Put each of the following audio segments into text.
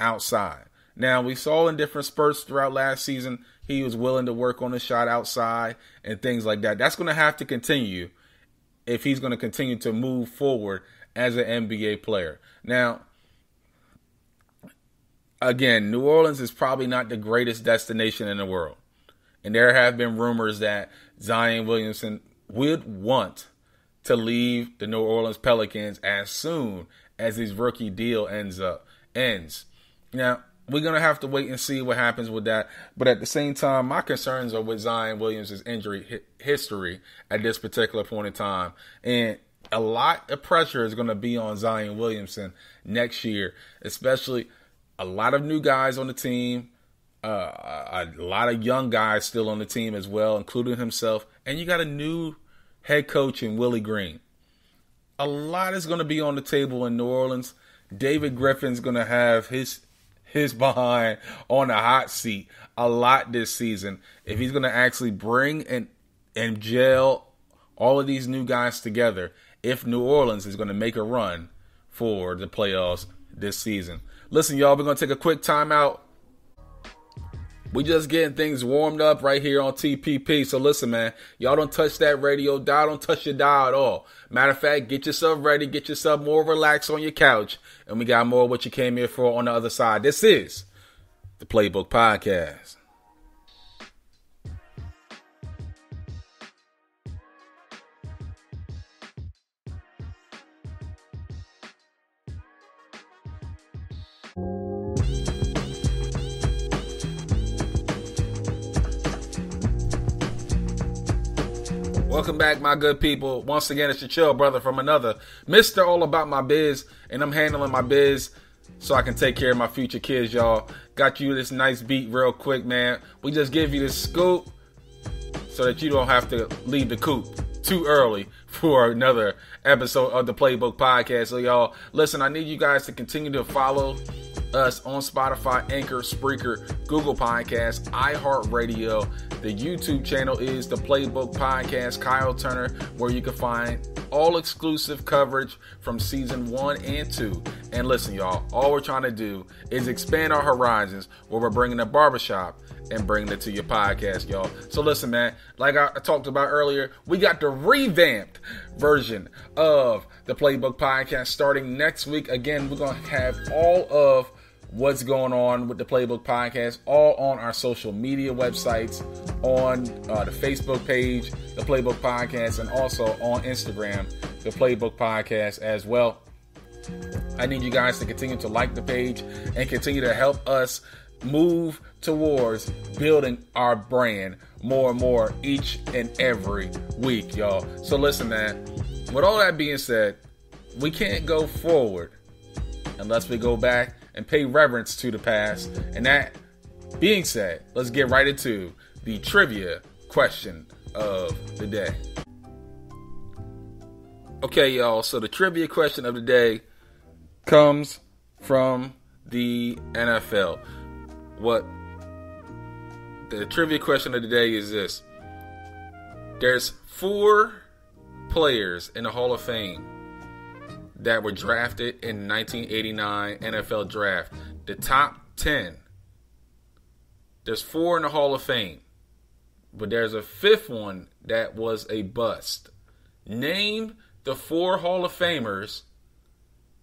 outside. Now, we saw in different spurts throughout last season, he was willing to work on the shot outside and things like that. That's going to have to continue if he's going to continue to move forward as an NBA player. Now, again, New Orleans is probably not the greatest destination in the world. And there have been rumors that Zion Williamson would want to leave the New Orleans Pelicans as soon as his rookie deal ends. Now, we're going to have to wait and see what happens with that. But at the same time, my concerns are with Zion Williams' injury history at this particular point in time. And a lot of pressure is going to be on Zion Williamson next year, especially a lot of new guys on the team, a lot of young guys still on the team as well, including himself. And you got a new head coach in Willie Green. A lot is going to be on the table in New Orleans. David Griffin's going to have his behind on the hot seat a lot this season if he's going to actually bring and gel all of these new guys together if New Orleans is going to make a run for the playoffs this season. Listen, y'all, we're going to take a quick timeout. We just getting things warmed up right here on TPP. So listen, man, y'all don't touch that radio dial. Don't touch your dial at all. Matter of fact, get yourself ready. Get yourself more relaxed on your couch. And we got more of what you came here for on the other side. This is the Playbook Podcast. Welcome back, my good people. Once again, it's your chill brother from another Mr. All About My Biz, and I'm handling my biz so I can take care of my future kids, y'all. Got you this nice beat real quick, man. We just give you this scoop so that you don't have to leave the coop too early for another episode of the Playbook Podcast. So, y'all, listen, I need you guys to continue to follow us on Spotify, Anchor, Spreaker, Google Podcasts, iHeartRadio. The YouTube channel is the Playbook Podcast, Kyle Turner, where you can find all exclusive coverage from season 1 and 2. And listen, y'all, all we're trying to do is expand our horizons where we're bringing the barbershop and bringing it to your podcast, y'all. So listen, man, like I talked about earlier, we got the revamped version of the Playbook Podcast starting next week. Again, we're going to have all of what's going on with the Playbook Podcast all on our social media websites, on the Facebook page, the Playbook Podcast, and also on Instagram, the Playbook Podcast as well. I need you guys to continue to like the page and continue to help us move towards building our brand more and more each and every week, y'all. So listen, man, with all that being said, we can't go forward unless we go back and pay reverence to the past. And that being said, let's get right into the trivia question of the day. Okay, y'all, so the trivia question of the day comes from the NFL. What the trivia question of the day is this. There's 4 players in the Hall of Fame that were drafted in the 1989 NFL Draft. The top 10. There's 4 in the Hall of Fame. But there's a 5th one that was a bust. Name the 4 Hall of Famers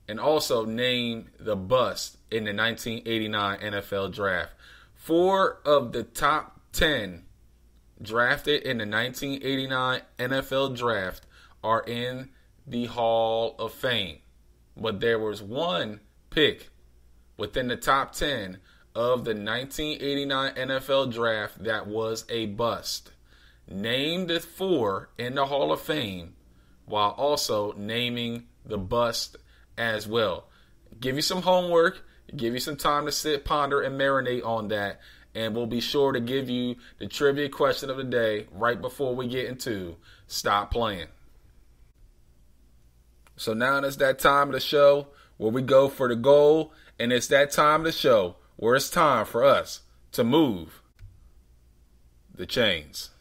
and also name the bust in the 1989 NFL Draft. 4 of the top 10 drafted in the 1989 NFL Draft are in the Hall of Fame. But there was 1 pick within the top 10 of the 1989 NFL Draft that was a bust. Name the 4 in the Hall of Fame while also naming the bust as well. Give you some homework, give you some time to sit, ponder, and marinate on that. And we'll be sure to give you the trivia question of the day right before we get into Stop Playing. So now it's that time of the show where we go for the goal. And it's that time of the show where it's time for us to move the chains.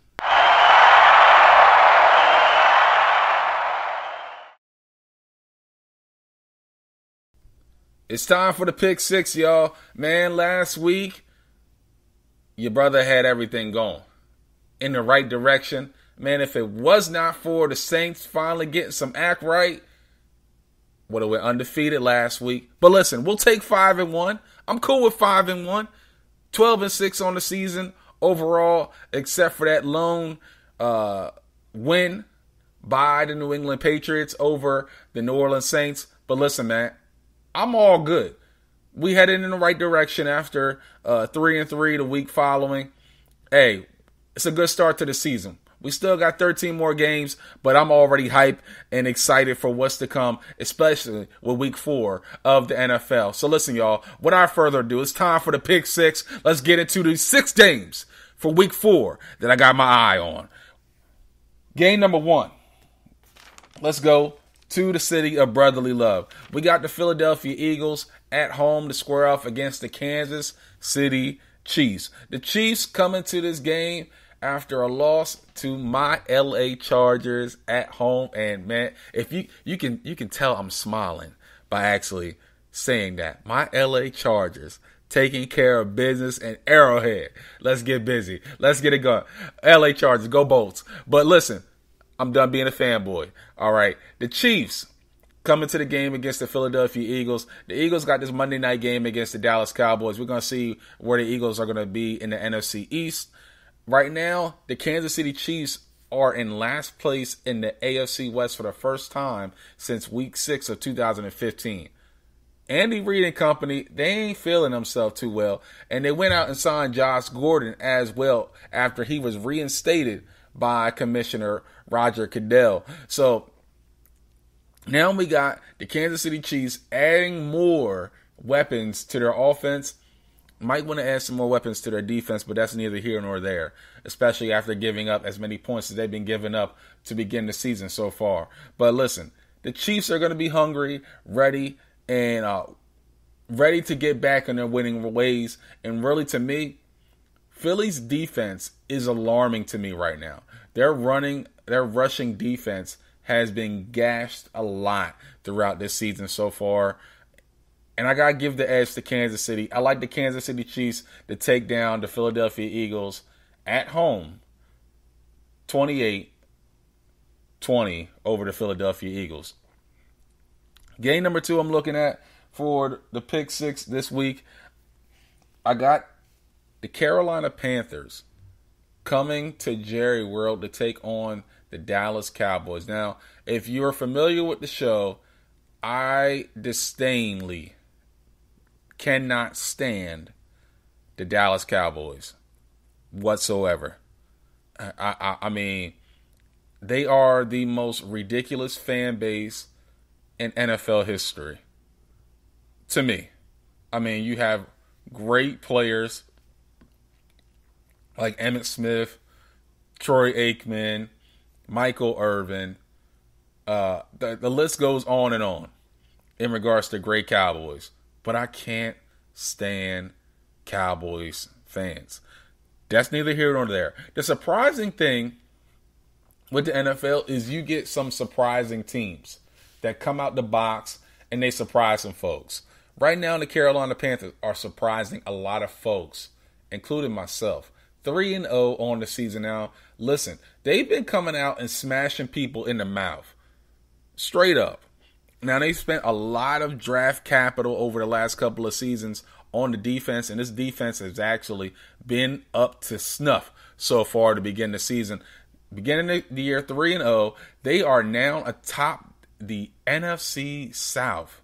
It's time for the pick six, y'all. Man, last week, your brother had everything going in the right direction. Man, if it was not for the Saints finally getting some act right, would have went undefeated last week. But listen, we'll take 5-1. I'm cool with 5-1. 12-6 on the season overall, except for that lone win by the New England Patriots over the New Orleans Saints. But listen, man, I'm all good. We headed in the right direction after 3-3 the week following. Hey, it's a good start to the season. We still got 13 more games, but I'm already hyped and excited for what's to come, especially with week 4 of the NFL. So listen, y'all, without further ado, it's time for the pick six. Let's get into the 6 games for week 4 that I got my eye on. Game number 1. Let's go to the city of brotherly love. We got the Philadelphia Eagles at home to square off against the Kansas City Chiefs. The Chiefs coming to this game after a loss to my LA Chargers at home. And man, if you can tell I'm smiling by actually saying that. My LA Chargers taking care of business in Arrowhead. Let's get busy. Let's get it going. LA Chargers, go Bolts. But listen, I'm done being a fanboy. All right. The Chiefs coming to the game against the Philadelphia Eagles. The Eagles got this Monday night game against the Dallas Cowboys. We're going to see where the Eagles are going to be in the NFC East. Right now, the Kansas City Chiefs are in last place in the AFC West for the first time since week 6 of 2015. Andy Reid and company, they ain't feeling themselves too well. And they went out and signed Josh Gordon as well after he was reinstated by Commissioner Roger Goodell. So now we got the Kansas City Chiefs adding more weapons to their offense. Might want to add some more weapons to their defense, but that's neither here nor there, especially after giving up as many points as they've been giving up to begin the season so far. But listen, the Chiefs are going to be hungry, ready, and ready to get back in their winning ways. And really, to me, Philly's defense is alarming to me right now. Their rushing defense has been gashed a lot throughout this season so far. And I got to give the edge to Kansas City. I like the Kansas City Chiefs to take down the Philadelphia Eagles at home, 28-20 over the Philadelphia Eagles. Game number 2 I'm looking at for the pick six this week. I got the Carolina Panthers coming to Jerry World to take on the Dallas Cowboys. Now, if you're familiar with the show, I disdainly cannot stand the Dallas Cowboys whatsoever. I mean, they are the most ridiculous fan base in NFL history. To me. I mean, you have great players like Emmitt Smith, Troy Aikman, Michael Irvin. The list goes on and on in regards to great Cowboys. But I can't stand Cowboys fans. That's neither here nor there. The surprising thing with the NFL is you get some surprising teams that come out the box and they surprise some folks. Right now, the Carolina Panthers are surprising a lot of folks, including myself. 3-0 on the season now. Listen, they've been coming out and smashing people in the mouth. Straight up. Now, they spent a lot of draft capital over the last couple of seasons on the defense, and this defense has actually been up to snuff so far to begin the season. Beginning the year 3-0, they are now atop the NFC South.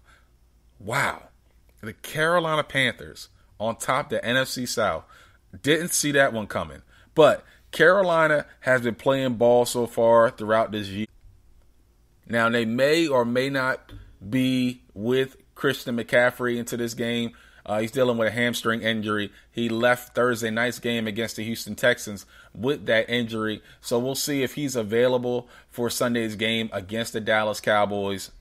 Wow. The Carolina Panthers on top of the NFC South. Didn't see that one coming. But Carolina has been playing ball so far throughout this year. Now, they may or may not be with Christian McCaffrey into this game. He's dealing with a hamstring injury. He left Thursday night's game against the Houston Texans with that injury. So we'll see if he's available for Sunday's game against the Dallas Cowboys.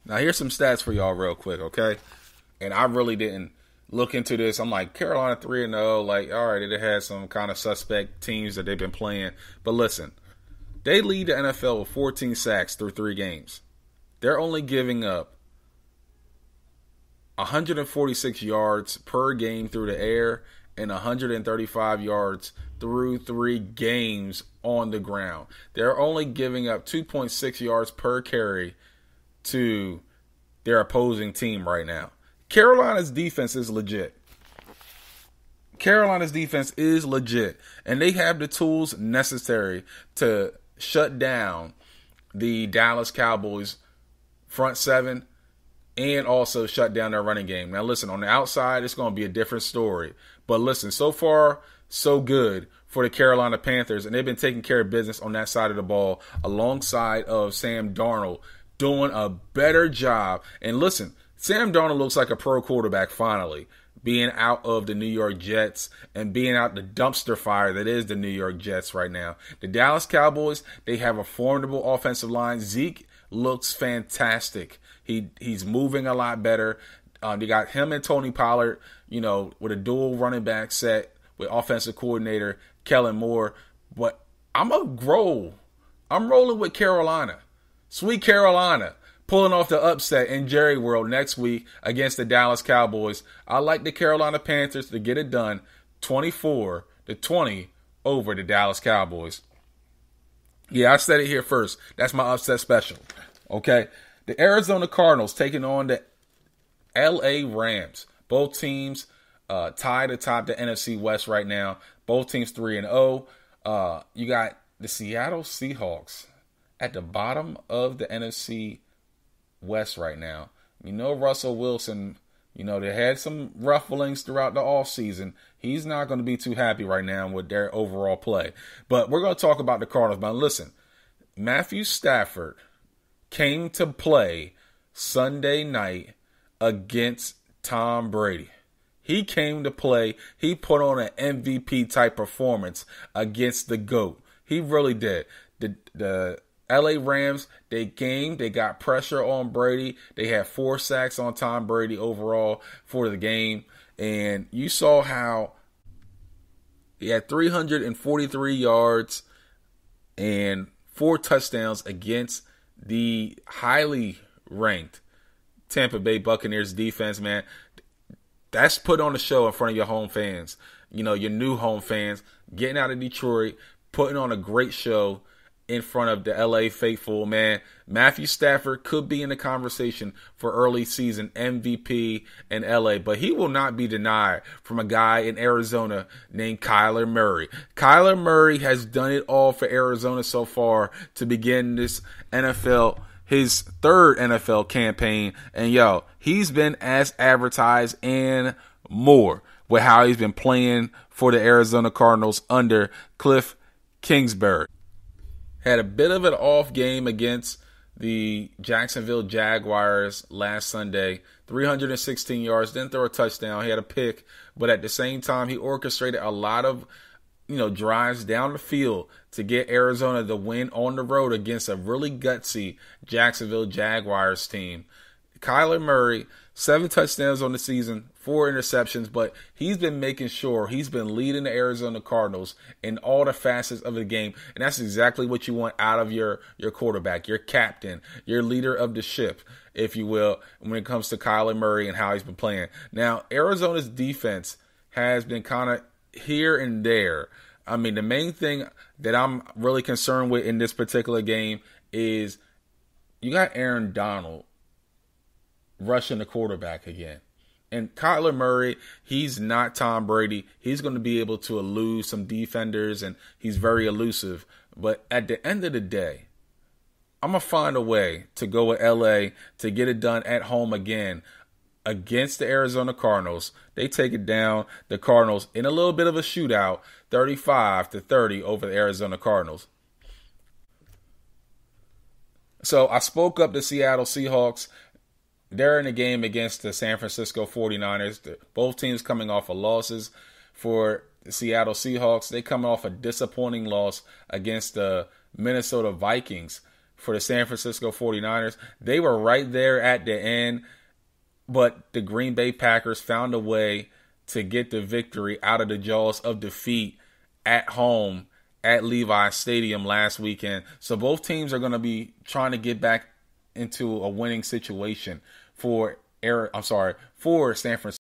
Now, here's some stats for y'all real quick, okay? And I really didn't look into this. I'm like, Carolina 3-0. Like, all right, it had some kind of suspect teams that they've been playing. But listen. They lead the NFL with 14 sacks through 3 games. They're only giving up 146 yards per game through the air and 135 yards through 3 games on the ground. They're only giving up 2.6 yards per carry to their opposing team right now. Carolina's defense is legit. Carolina's defense is legit, and they have the tools necessary to shut down the Dallas Cowboys front seven and also shut down their running game. Now, listen, on the outside, it's going to be a different story. But listen, so far, so good for the Carolina Panthers, and they've been taking care of business on that side of the ball alongside of Sam Darnold doing a better job. And listen, Sam Darnold looks like a pro quarterback finally, being out of the New York Jets and being out the dumpster fire that is the New York Jets right now. The Dallas Cowboys, they have a formidable offensive line. Zeke looks fantastic. He's moving a lot better. They got him and Tony Pollard, with a dual running back set with offensive coordinator Kellen Moore. But I'm rolling with Carolina. Sweet Carolina. Pulling off the upset in Jerry World next week against the Dallas Cowboys. I like the Carolina Panthers to get it done 24-20 over the Dallas Cowboys. Yeah, I said it here first. That's my upset special. Okay. The Arizona Cardinals taking on the LA Rams. Both teams tied atop the NFC West right now. Both teams 3-0. You got the Seattle Seahawks at the bottom of the NFC West right now. Russell Wilson, they had some rufflings throughout the offseason. He's not going to be too happy right now with their overall play. But we're going to talk about the Cardinals. But listen, Matthew Stafford came to play Sunday night against Tom Brady. He came to play. He put on an MVP type performance against the GOAT. He really did. The LA Rams, they got pressure on Brady. They had 4 sacks on Tom Brady overall for the game. And you saw how he had 343 yards and 4 touchdowns against the highly ranked Tampa Bay Buccaneers defense, man. That's put on a show in front of your home fans. Your new home fans getting out of Detroit, putting on a great show in front of the LA faithful, man. Matthew Stafford could be in the conversation for early season MVP in LA, but he will not be denied from a guy in Arizona named Kyler Murray. Kyler Murray has done it all for Arizona so far to begin this his 3rd NFL campaign. And he's been as advertised and more with how he's been playing for the Arizona Cardinals under Cliff Kingsbury. Had a bit of an off game against the Jacksonville Jaguars last Sunday. 316 yards, didn't throw a touchdown. He had a pick, but at the same time, he orchestrated a lot of, drives down the field to get Arizona the win on the road against a really gutsy Jacksonville Jaguars team. Kyler Murray, 7 touchdowns on the season, 4 interceptions, but he's been making sure he's been leading the Arizona Cardinals in all the facets of the game. And that's exactly what you want out of your quarterback, your captain, your leader of the ship, if you will, when it comes to Kyler Murray and how he's been playing. Now, Arizona's defense has been kind of here and there. I mean, the main thing that I'm really concerned with in this particular game is you got Aaron Donald rushing the quarterback again. And Kyler Murray, he's not Tom Brady. He's going to be able to elude some defenders, and he's very elusive. But at the end of the day, I'm going to find a way to go with LA to get it done at home again against the Arizona Cardinals. They take it down, the Cardinals, in a little bit of a shootout, 35-30 over the Arizona Cardinals. So I spoke up the Seattle Seahawks. They're in a game against the San Francisco 49ers. Both teams coming off of losses. For the Seattle Seahawks, they coming off a disappointing loss against the Minnesota Vikings. For the San Francisco 49ers, they were right there at the end, but the Green Bay Packers found a way to get the victory out of the jaws of defeat at home at Levi Stadium last weekend. So both teams are going to be trying to get back into a winning situation. For for San Francisco.